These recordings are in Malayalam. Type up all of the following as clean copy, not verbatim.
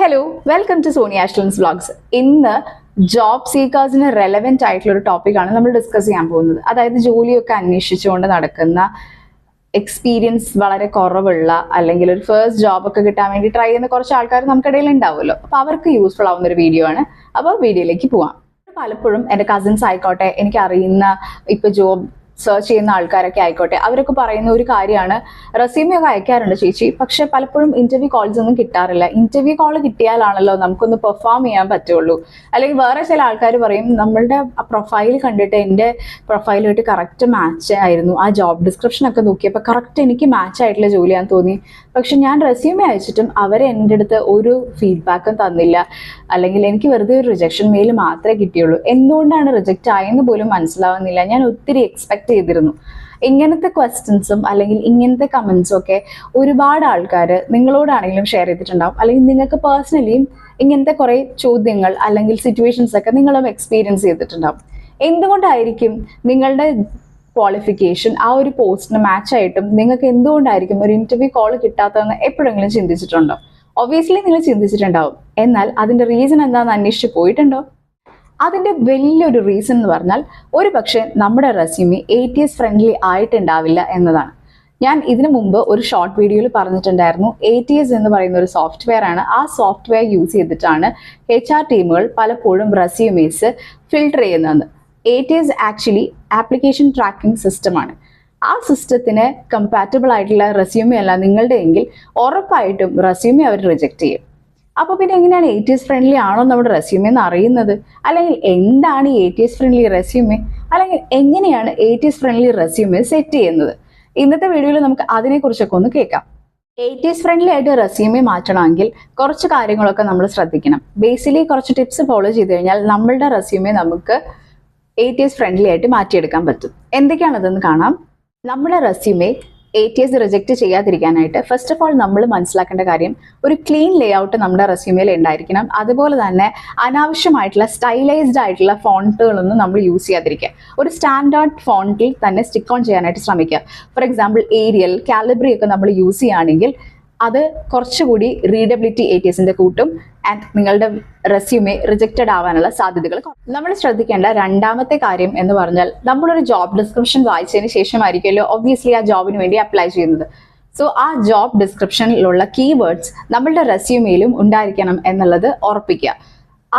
ഹലോ വെൽക്കം ടു സോണി ആഷ്ലൻസ് വ്ളോഗ്സ്. ഇന്ന് ജോബ് സീക്കേഴ്സിന് റെലവെന്റ് ആയിട്ടുള്ള ഒരു ടോപ്പിക്കാണ് നമ്മൾ ഡിസ്കസ് ചെയ്യാൻ പോകുന്നത്. അതായത് ജോലിയൊക്കെ അന്വേഷിച്ചുകൊണ്ട് നടക്കുന്ന, എക്സ്പീരിയൻസ് വളരെ കുറവുള്ള, അല്ലെങ്കിൽ ഒരു ഫസ്റ്റ് ജോബൊക്കെ കിട്ടാൻ വേണ്ടി ട്രൈ ചെയ്യുന്ന കുറച്ച് ആൾക്കാർ നമുക്കിടയിൽ ഉണ്ടാവുമല്ലോ. അപ്പോൾ അവർക്ക് യൂസ്ഫുൾ ആവുന്ന ഒരു വീഡിയോ ആണ്. അപ്പോൾ വീഡിയോയിലേക്ക് പോവാം. പലപ്പോഴും എൻ്റെ കസിൻസ് ആയിക്കോട്ടെ, എനിക്ക് അറിയുന്ന ഇപ്പോൾ ജോബ് സെർച്ച് ചെയ്യുന്ന ആൾക്കാരൊക്കെ ആയിക്കോട്ടെ, അവരൊക്കെ പറയുന്ന ഒരു കാര്യമാണ്, റെസ്യൂമെ ഒക്കെ അയക്കാറുണ്ട് ചേച്ചി, പക്ഷെ പലപ്പോഴും ഇന്റർവ്യൂ കോൾസ് ഒന്നും കിട്ടാറില്ല. ഇന്റർവ്യൂ കോൾ കിട്ടിയാലാണല്ലോ നമുക്കൊന്ന് പെർഫോം ചെയ്യാൻ പറ്റുള്ളൂ. അല്ലെങ്കിൽ വേറെ ചില ആൾക്കാർ പറയും, നമ്മളുടെ പ്രൊഫൈൽ കണ്ടിട്ട് എൻ്റെ പ്രൊഫൈലുമായിട്ട് കറക്റ്റ് മാച്ച് ആയിരുന്നു, ആ ജോബ് ഡിസ്ക്രിപ്ഷൻ ഒക്കെ നോക്കിയപ്പോൾ കറക്റ്റ് എനിക്ക് മാച്ച് ആയിട്ടുള്ള ജോലിയാന്ന് തോന്നി, പക്ഷെ ഞാൻ റെസ്യൂമെ അയച്ചിട്ടും അവർ എൻ്റെ അടുത്ത് ഒരു ഫീഡ്ബാക്കും തന്നില്ല, അല്ലെങ്കിൽ എനിക്ക് വെറുതെ ഒരു റിജക്ഷൻ മെയിൽ മാത്രമേ കിട്ടിയുള്ളൂ. എന്തുകൊണ്ടാണ് റിജക്റ്റ് ആയെന്ന് പോലും മനസ്സിലാവുന്നില്ല. ഞാൻ ഒത്തിരി എക്സ്പെക്ട് ചെയ്തിരുന്നു. ഇങ്ങനത്തെ ക്വസ്റ്റ്യൻസും അല്ലെങ്കിൽ ഇങ്ങനത്തെ കമൻസും ഒക്കെ ഒരുപാട് ആൾക്കാർ നിങ്ങളോടാണെങ്കിലും ഷെയർ ചെയ്തിട്ടുണ്ടാവും, അല്ലെങ്കിൽ നിങ്ങൾക്ക് പേഴ്സണലിയും ഇങ്ങനത്തെ കുറേ ചോദ്യങ്ങൾ അല്ലെങ്കിൽ സിറ്റുവേഷൻസ് ഒക്കെ നിങ്ങളും എക്സ്പീരിയൻസ് ചെയ്തിട്ടുണ്ടാവും. എന്തുകൊണ്ടായിരിക്കും നിങ്ങളുടെ ക്വാളിഫിക്കേഷൻ ആ ഒരു പോസ്റ്റിന് മാച്ച് ആയിട്ടും നിങ്ങൾക്ക് എന്തുകൊണ്ടായിരിക്കും ഒരു ഇന്റർവ്യൂ കോൾ കിട്ടാത്തതെന്ന് എപ്പോഴെങ്കിലും ചിന്തിച്ചിട്ടുണ്ടോ? ഒബ്വിയസ്ലി നിങ്ങൾ ചിന്തിച്ചിട്ടുണ്ടാവും. എന്നാൽ അതിന്റെ റീസൺ എന്താണെന്ന് അന്വേഷിച്ച് പോയിട്ടുണ്ടോ? അതിൻ്റെ വലിയൊരു റീസൺ എന്ന് പറഞ്ഞാൽ ഒരു പക്ഷേ നമ്മുടെ റെസ്യൂമെ ATS ഫ്രണ്ട്ലി ആയിട്ടുണ്ടാവില്ല എന്നതാണ്. ഞാൻ ഇതിനു മുമ്പ് ഒരു ഷോർട്ട് വീഡിയോയിൽ പറഞ്ഞിട്ടുണ്ടായിരുന്നു, ATS എന്ന് പറയുന്ന ഒരു സോഫ്റ്റ്വെയർ ആണ്. ആ സോഫ്റ്റ്വെയർ യൂസ് ചെയ്തിട്ടാണ് HR ടീമുകൾ പലപ്പോഴും റെസ്യൂമേസ് ഫിൽട്ടർ ചെയ്യുന്നത്. ATS ആക്ച്വലി ആപ്ലിക്കേഷൻ ട്രാക്കിംഗ് സിസ്റ്റമാണ്. ആ സിസ്റ്റത്തിന് കമ്പാറ്റബിൾ ആയിട്ടുള്ള റെസ്യൂമെ അല്ല നിങ്ങളുടെ എങ്കിൽ ഉറപ്പായിട്ടും റെസ്യൂമെ അവർ റിജക്റ്റ് ചെയ്യും. അപ്പോൾ പിന്നെ എങ്ങനെയാണ് ATS ഫ്രണ്ട്ലി ആണോ നമ്മുടെ റെസ്യൂമെ എന്ന് അറിയുന്നത്? അല്ലെങ്കിൽ എന്താണ് ATS ഫ്രണ്ട്ലി റെസ്യൂമെ? അല്ലെങ്കിൽ എങ്ങനെയാണ് ATS ഫ്രണ്ട്ലി റെസ്യൂമെ സെറ്റ് ചെയ്യുന്നത്? ഇന്നത്തെ വീഡിയോയിൽ നമുക്ക് അതിനെക്കുറിച്ചൊക്കെ ഒന്ന് കേൾക്കാം. ATS ഫ്രണ്ട്ലി ആയിട്ട് റെസ്യൂമെ മാറ്റണമെങ്കിൽ കുറച്ച് കാര്യങ്ങളൊക്കെ നമ്മൾ ശ്രദ്ധിക്കണം. ബേസിക്കലി കുറച്ച് ടിപ്സ് ഫോളോ ചെയ്ത് കഴിഞ്ഞാൽ നമ്മളുടെ റെസ്യൂമെ നമുക്ക് ATS ഫ്രണ്ട്ലി ആയിട്ട് മാറ്റിയെടുക്കാൻ പറ്റും. എന്തൊക്കെയാണതെന്ന് കാണാം. നമ്മുടെ റെസ്യൂമെ ATS റിജക്റ്റ് ചെയ്യാതിരിക്കാനായിട്ട് ഫസ്റ്റ് ഓഫ് ഓൾ നമ്മൾ മനസ്സിലാക്കേണ്ട കാര്യം, ഒരു ക്ലീൻ ലേ ഔട്ട് നമ്മുടെ റെസ്യൂമേയിൽ ഉണ്ടായിരിക്കണം. അതുപോലെ തന്നെ അനാവശ്യമായിട്ടുള്ള സ്റ്റൈലൈസ്ഡ് ആയിട്ടുള്ള ഫോണ്ടുകളൊന്നും നമ്മൾ യൂസ് ചെയ്യാതിരിക്കുക. ഒരു സ്റ്റാൻഡേർഡ് ഫോണ്ടിൽ തന്നെ സ്റ്റിക്ക് ഓൺ ചെയ്യാനായിട്ട് ശ്രമിക്കുക. ഫോർ എക്സാമ്പിൾ ഏരിയൽ, കാലിബ്രി ഒക്കെ നമ്മൾ യൂസ് ചെയ്യുകയാണെങ്കിൽ അത് കുറച്ചുകൂടി റീഡബിലിറ്റി ATSന്റെ കൂട്ടും ആൻഡ് നിങ്ങളുടെ റെസ്യൂമെ റിജക്റ്റഡ് ആവാനുള്ള സാധ്യതകൾ. നമ്മൾ ശ്രദ്ധിക്കേണ്ട രണ്ടാമത്തെ കാര്യം എന്ന് പറഞ്ഞാൽ, നമ്മളൊരു ജോബ് ഡിസ്ക്രിപ്ഷൻ വായിച്ചതിന് ശേഷമായിരിക്കുമല്ലോ ഒബ്വിയസ്ലി ആ ജോബിന് വേണ്ടി അപ്ലൈ ചെയ്യുന്നത്. സോ ആ ജോബ് ഡിസ്ക്രിപ്ഷനിലുള്ള കീവേഡ്സ് നമ്മളുടെ റെസ്യൂമയിലും ഉണ്ടായിരിക്കണം എന്നുള്ളത് ഉറപ്പിക്കുക.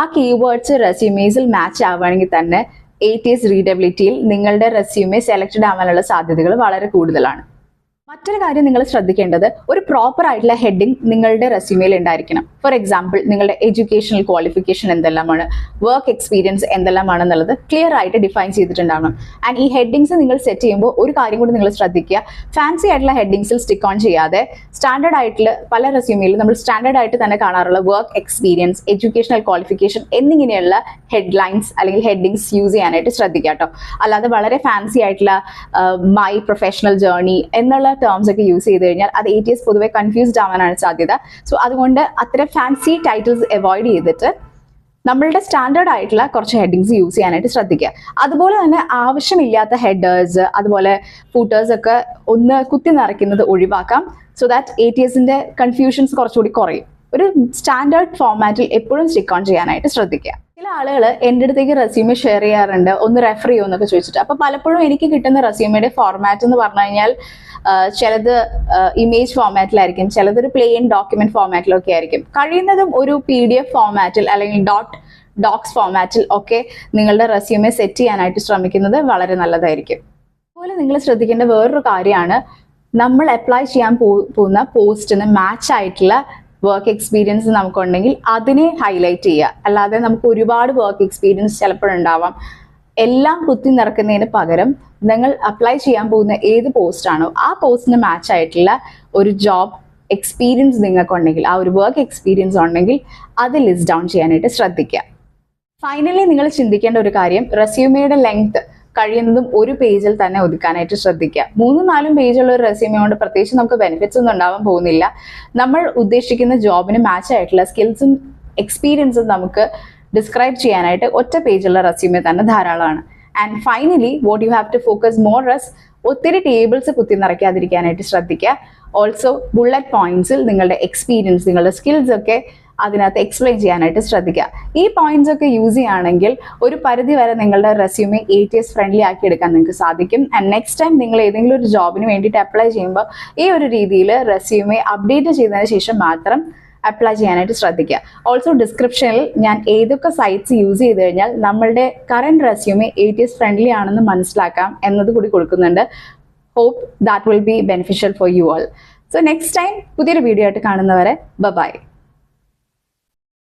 ആ കീവേഡ്സ് റെസ്യൂമേസിൽ മാച്ച് ആവുകയാണെങ്കിൽ തന്നെ ATS റീഡബിലിറ്റിയിൽ നിങ്ങളുടെ റെസ്യൂമെ സെലക്റ്റഡ് ആവാനുള്ള സാധ്യതകൾ വളരെ കൂടുതലാണ്. മറ്റൊരു കാര്യം നിങ്ങൾ ശ്രദ്ധിക്കേണ്ടത്, ഒരു പ്രോപ്പർ ആയിട്ടുള്ള ഹെഡിങ് നിങ്ങളുടെ റെസ്യൂമേയിൽ ഉണ്ടായിരിക്കണം. ഫോർ എക്സാമ്പിൾ നിങ്ങളുടെ എഡ്യൂക്കേഷണൽ ക്വാളിഫിക്കേഷൻ എന്തെല്ലാമാണ്, വർക്ക് എക്സ്പീരിയൻസ് എന്തെല്ലാമാണെന്നുള്ളത് ക്ലിയർ ആയിട്ട് ഡിഫൈൻ ചെയ്തിട്ടുണ്ടാവണം. ആൻഡ് ഈ ഹെഡിങ്സ് നിങ്ങൾ സെറ്റ് ചെയ്യുമ്പോൾ ഒരു കാര്യം കൂടി നിങ്ങൾ ശ്രദ്ധിക്കുക, ഫാൻസി ആയിട്ടുള്ള ഹെഡിങ്സിൽ സ്റ്റിക്ക് ഓൺ ചെയ്യാതെ സ്റ്റാൻഡേർഡ് ആയിട്ടുള്ള, പല റെസ്യൂമേയിലും നമ്മൾ സ്റ്റാൻഡേർഡ് ആയിട്ട് തന്നെ കാണാറുള്ള വർക്ക് എക്സ്പീരിയൻസ്, എഡ്യൂക്കേഷണൽ ക്വാളിഫിക്കേഷൻ എന്നിങ്ങനെയുള്ള ഹെഡ്ലൈൻസ് അല്ലെങ്കിൽ ഹെഡിങ്സ് യൂസ് ചെയ്യാനായിട്ട് ശ്രദ്ധിക്കുക കേട്ടോ. അല്ലാതെ വളരെ ഫാൻസി ആയിട്ടുള്ള മൈ പ്രൊഫഷണൽ ജേർണി എന്നുള്ള ടേംസ് ഒക്കെ യൂസ് ചെയ്ത് കഴിഞ്ഞാൽ അത് ATS പൊതുവെ കൺഫ്യൂസ്ഡ് ആവാനാണ് സാധ്യത. സോ അതുകൊണ്ട് അത്തരം ഫാൻസി ടൈറ്റിൽസ് അവോയ്ഡ് ചെയ്തിട്ട് നമ്മളുടെ സ്റ്റാൻഡേർഡ് ആയിട്ടുള്ള കുറച്ച് ഹെഡിങ്സ് യൂസ് ചെയ്യാനായിട്ട് ശ്രദ്ധിക്കുക. അതുപോലെ തന്നെ ആവശ്യമില്ലാത്ത ഹെഡേഴ്സ്, അതുപോലെ ഫൂട്ടേഴ്സ് ഒക്കെ ഒന്ന് കുത്തി നിറയ്ക്കുന്നത് ഒഴിവാക്കാം. സോ ദാറ്റ് ATSന്റെ കൺഫ്യൂഷൻസ് കുറച്ചുകൂടി കുറയും. ഒരു സ്റ്റാൻഡേർഡ് ഫോർമാറ്റിൽ എപ്പോഴും സ്റ്റിക്ക് ഓൺ ചെയ്യാനായിട്ട് ശ്രദ്ധിക്കുക. ചില ആളുകൾ എൻ്റെ അടുത്തേക്ക് റെസ്യൂമെ ഷെയർ ചെയ്യാറുണ്ട്, ഒന്ന് റെഫർ ചെയ്യുമോ എന്നൊക്കെ ചോദിച്ചിട്ട്. അപ്പോൾ പലപ്പോഴും എനിക്ക് കിട്ടുന്ന റെസ്യൂമയുടെ ഫോർമാറ്റ് എന്ന് പറഞ്ഞു കഴിഞ്ഞാൽ ചിലത് ഇമേജ് ഫോർമാറ്റിലായിരിക്കും, ചിലതൊരു പ്ലെയിൻ ഡോക്യുമെന്റ് ഫോർമാറ്റിലൊക്കെ ആയിരിക്കും. കഴിയുന്നതും ഒരു PDF ഫോർമാറ്റിൽ അല്ലെങ്കിൽ ഡോക്സ് ഫോർമാറ്റിൽ ഒക്കെ നിങ്ങളുടെ റെസ്യൂമെ സെറ്റ് ചെയ്യാനായിട്ട് ശ്രമിക്കുന്നത് വളരെ നല്ലതായിരിക്കും. അതുപോലെ നിങ്ങൾ ശ്രദ്ധിക്കേണ്ട വേറൊരു കാര്യമാണ്, നമ്മൾ അപ്ലൈ ചെയ്യാൻ പോകുന്ന പോസ്റ്റിന് മാച്ച് ആയിട്ടുള്ള വർക്ക് എക്സ്പീരിയൻസ് നമുക്കുണ്ടെങ്കിൽ അതിനെ ഹൈലൈറ്റ് ചെയ്യുക. അല്ലാതെ നമുക്ക് ഒരുപാട് വർക്ക് എക്സ്പീരിയൻസ് ചിലപ്പോഴുണ്ടാവാം. എല്ലാം കുത്തി നിറക്കുന്നതിന് പകരം നിങ്ങൾ അപ്ലൈ ചെയ്യാൻ പോകുന്ന ഏത് പോസ്റ്റാണോ ആ പോസ്റ്റിന് മാച്ച് ആയിട്ടുള്ള ഒരു ജോബ് എക്സ്പീരിയൻസ് നിങ്ങൾക്കുണ്ടെങ്കിൽ, ആ ഒരു വർക്ക് എക്സ്പീരിയൻസ് ഉണ്ടെങ്കിൽ അത് ലിസ്റ്റ് ഡൗൺ ചെയ്യാനായിട്ട് ശ്രദ്ധിക്കുക. ഫൈനലി നിങ്ങൾ ചിന്തിക്കേണ്ട ഒരു കാര്യം, റെസ്യൂമയുടെ ലെങ്ത് കഴിയുന്നതും ഒരു പേജിൽ തന്നെ ഒതുക്കാനായിട്ട് ശ്രദ്ധിക്കുക. 3-4 പേജുള്ള ഒരു റെസ്യൂമെ കൊണ്ട് പ്രത്യേകിച്ച് നമുക്ക് ബെനിഫിറ്റ്സ് ഒന്നും ഉണ്ടാവാൻ പോകുന്നില്ല. നമ്മൾ ഉദ്ദേശിക്കുന്ന ജോബിന് മാച്ച് ആയിട്ടുള്ള സ്കിൽസും എക്സ്പീരിയൻസും നമുക്ക് ഡിസ്ക്രൈബ് ചെയ്യാനായിട്ട് ഒറ്റ പേജുള്ള റെസ്യൂമെ തന്നെ ധാരാളമാണ്. And finally what you have to focus more എസ്, ഒത്തിരി ടേബിൾസ് കുത്തി നിറയ്ക്കാതിരിക്കാനായിട്ട് ശ്രദ്ധിക്കുക. ഓൾസോ ബുള്ളറ്റ് പോയിന്റ്സിൽ നിങ്ങളുടെ എക്സ്പീരിയൻസ്, നിങ്ങളുടെ സ്കിൽസ് ഒക്കെ അതിനകത്ത് എക്സ്പ്ലെയിൻ ചെയ്യാനായിട്ട് ശ്രദ്ധിക്കുക. ഈ പോയിന്റ്സ് ഒക്കെ യൂസ് ചെയ്യുകയാണെങ്കിൽ ഒരു പരിധി വരെ നിങ്ങളുടെ റെസ്യൂമെ ATS ഫ്രണ്ട്ലി ആക്കി എടുക്കാൻ നിങ്ങൾക്ക് സാധിക്കും. ആൻഡ് നെക്സ്റ്റ് ടൈം നിങ്ങൾ ഏതെങ്കിലും ഒരു ജോബിന് വേണ്ടിയിട്ട് അപ്ലൈ ചെയ്യുമ്പോൾ ഈ ഒരു രീതിയിൽ റെസ്യൂമെ അപ്ഡേറ്റ് ചെയ്തതിന് ശേഷം മാത്രം അപ്ലൈ ചെയ്യാനായിട്ട് ശ്രദ്ധിക്കുക. ഓൾസോ ഡിസ്ക്രിപ്ഷനിൽ ഞാൻ ഏതൊക്കെ സൈറ്റ്സ് യൂസ് ചെയ്ത് കഴിഞ്ഞാൽ നമ്മളുടെ കറന്റ് റെസ്യൂമെ ATS ഫ്രണ്ട്ലി ആണെന്ന് മനസ്സിലാക്കാം എന്നത് കൂടി കൊടുക്കുന്നുണ്ട്. Hope that will be beneficial for you all. So next time പുതിയൊരു വീഡിയോ ആയിട്ട് കാണുന്നവരെ ബൈ.